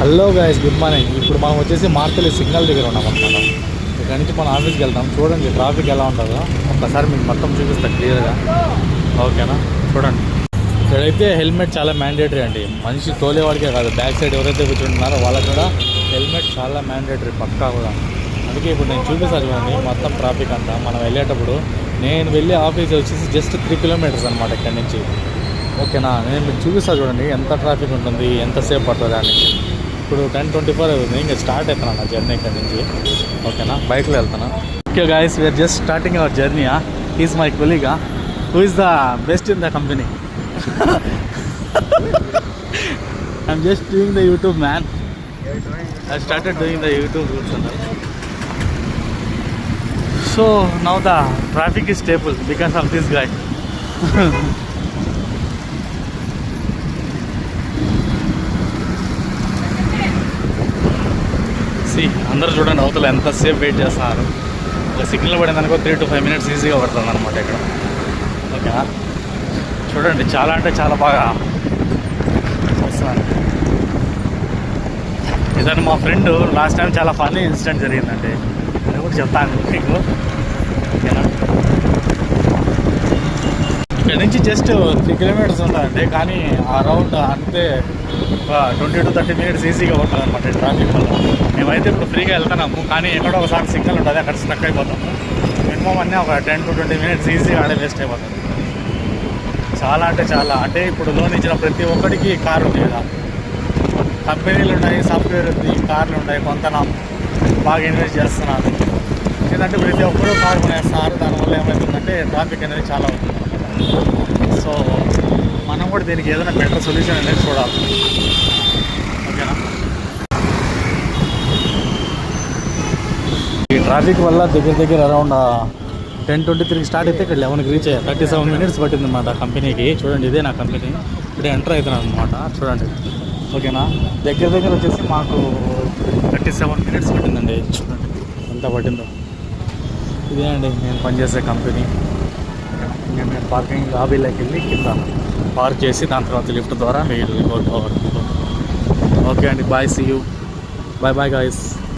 Hello guys, good morning. ఇప్పుడు మనం వచ్చేసి మార్కెట్ సిగ్నల్ దగ్గర ఉన్నాం అనమాట. ఇక్కడ నుంచి మనం ఆఫీస్కి వెళ్తాం. చూడండి ట్రాఫిక్ ఎలా ఉంటుందో ఒక్కసారి మీకు మొత్తం చూపిస్తాను క్లియర్గా. ఓకేనా, చూడండి. ఇక్కడైతే హెల్మెట్ చాలా మ్యాండేటరీ అండి. మనిషి తోలేవాడికే కాదు, బ్యాక్ సైడ్ ఎవరైతే కూర్చుంటున్నారో వాళ్ళకి కూడా హెల్మెట్ చాలా మ్యాండేటరీ, పక్కా కూడా. అందుకే ఇప్పుడు నేను చూపిస్తాను చూడండి మొత్తం ట్రాఫిక్ అంతా. మనం వెళ్ళేటప్పుడు నేను వెళ్ళే ఆఫీస్ వచ్చేసి జస్ట్ 3 కిలోమీటర్స్ అనమాట ఇక్కడ నుంచి. ఓకేనా, నేను మీకు చూపిస్తాను చూడండి ఎంత ట్రాఫిక్ ఉంటుంది, ఎంతసేపు పడుతుంది అని. ఇప్పుడు 10:24 అవుతుంది. ఇంకా స్టార్ట్ అవుతాను నా జర్నీ ఇక్కడ నుంచి. ఓకేనా, బైక్లో వెళ్తాను. Okay guys, we're just starting our journey. Is my కొలీగా who is the best in the company. I'm just doing the YouTube man. I started doing the YouTube channel. So now the traffic is stable because of this guy. అందరూ చూడండి అవతల ఎంతసేపు wait చేస్తున్నారు. ఒక signal పడింది అనుకో 3 to 5 minutes ఈజీగా పడుతుంది అనమాట ఇక్కడ. ఓకేనా, చూడండి చాలా అంటే చాలా బాగా వస్తున్నారు. ఇదని మా ఫ్రెండ్ లాస్ట్ టైం చాలా ఫన్నీ ఇన్సిడెంట్ జరిగిందండి, అది కూడా చెప్తాను మీకు. ఓకేనా, ఇక్కడ నుంచి జస్ట్ 3 కిలోమీటర్స్ ఉంటుందండి, కానీ అరౌండ్ అంతే 20 to 30 minutes ఈజీగా ఉంటుంది అనమాట ట్రాఫిక్ వల్ల. మేమైతే ఇప్పుడు ఫ్రీగా వెళ్తున్నాము, కానీ ఎక్కడో ఒకసారి సిగ్నల్ ఉంటుంది, అక్కడ స్ట్రక్ అయిపోతాము. మినిమం అన్నీ ఒక 10 to 20 minutes ఈజీగా ఆడే వేస్ట్ అయిపోతుంది. చాలా అంటే చాలా, అంటే ఇప్పుడు లోన్ ఇచ్చిన ప్రతి ఒక్కడికి కారు ఉంది కదా, కంపెనీలు ఉన్నాయి, సాఫ్ట్వేర్ ఉంది, కార్లు ఉన్నాయి, కొంత బాగా ఇన్వెస్ట్ చేస్తున్నారు. ఎందుకంటే ప్రతి ఒక్కరు కారు కొనేస్తున్నారు. దానివల్ల ఏమవుతుందంటే ట్రాఫిక్ అనేది చాలా అవుతుంది. సో మనం కూడా దీనికి ఏదైనా బెటర్ సొల్యూషన్ అనేది చూడాలి. ఓకేనా, ఈ ట్రాఫిక్ వల్ల దగ్గర అరౌండ్ 10:23 స్టార్ట్ అయితే ఇక్కడ 11కి రీచ్ అయ్యాయి. 37 minutes పట్టింది అన్నమాట కంపెనీకి. చూడండి, ఇదే నా కంపెనీ. ఇప్పుడు ఎంటర్ అవుతున్నాను అనమాట. చూడండి, ఓకేనా. దగ్గర వచ్చేసి మాకు 37 minutes పట్టిందండి. చూడండి ఎంత పట్టిందో. ఇదే అండి నేను పనిచేసే కంపెనీ. నేను పార్కింగ్ లాబీలోకి వెళ్ళి కింద పార్క్ చేసి దాని తర్వాత లిఫ్ట్ ద్వారా మీరు ఓకే అండి, bye, see you, bye guys.